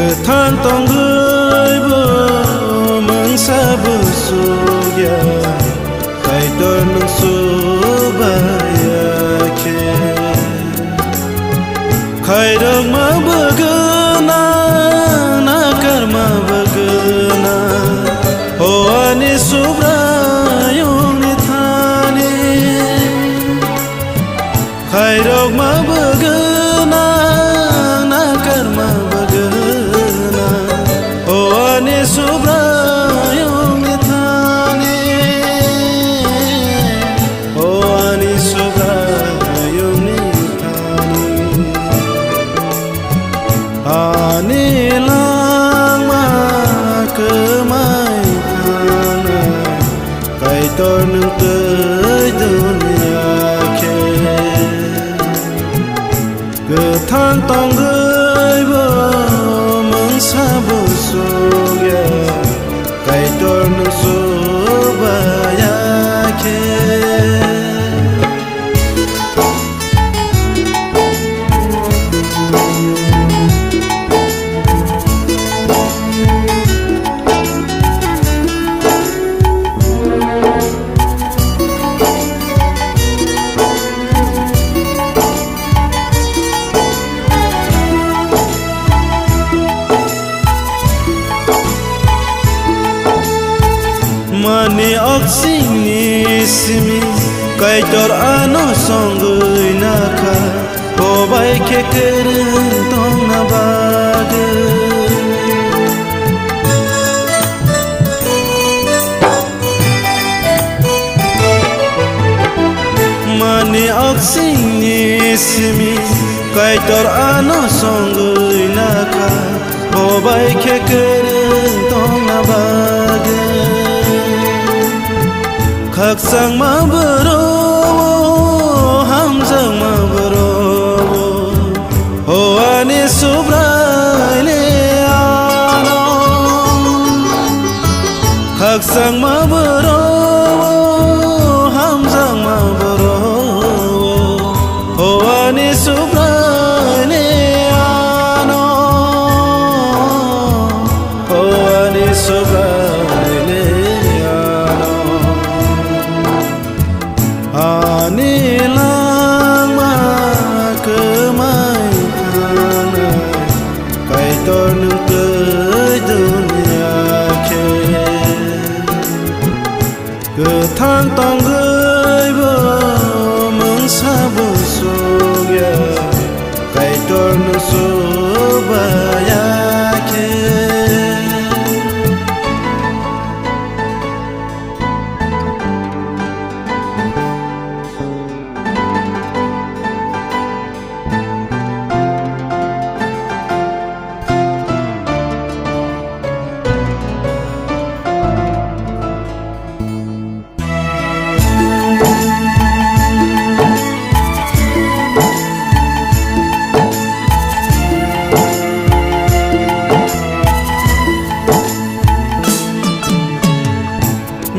Gothang tongguybu mangsabu sugya Kaitor nung subayake Khairang ma bagana nakar ma bagana Hoani subrayong nithani Khairang ma bagana nakar ma bagana Hoani subrayong nithani Hoani subrayong nithani Ani lang makamay thana Kaitor nung tới dunia ke Gothang tongguybu mangsabu sugya Kaitor nung subayake Mani oksini simi Kaitor ano songgui naka Hobai ke kereng tong na baga Mani oksini simi Kaitor ano songgui naka Hobai ke kereng tong na baga Khak sang ma baro ham sang ma baro Hoani subrai le ano Khak sang ma baro ham sang ma baro Hoani subrai le ano Hoani subrai le Ani lang makamay thana Kaitor nung tới dunia ke Gothang tongguybu mangsabu sugya Kaitor nung subayake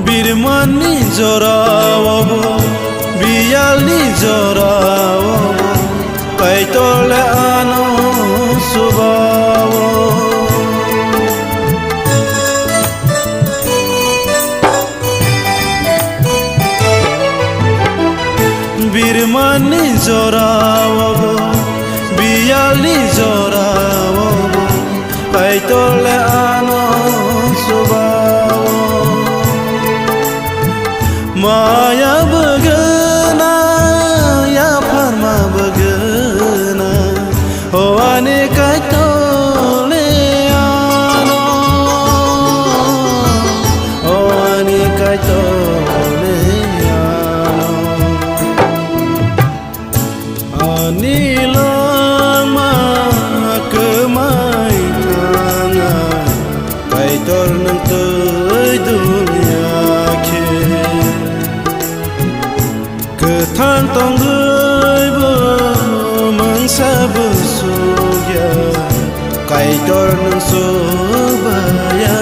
Birman ni jorawo Biyal ni jorawo Kaitor le ano subawo Birman ni jorawo Biyal ni jorawo Kaitor le ano subawo Maya bagana ya pharma bagana Hoani kaitor le ano Hoani kaitor le ano Ani lang makamay thana Kaitor nung tới dunia ke Gothang tongguybu mangsabu sugya Kaitor nung subayake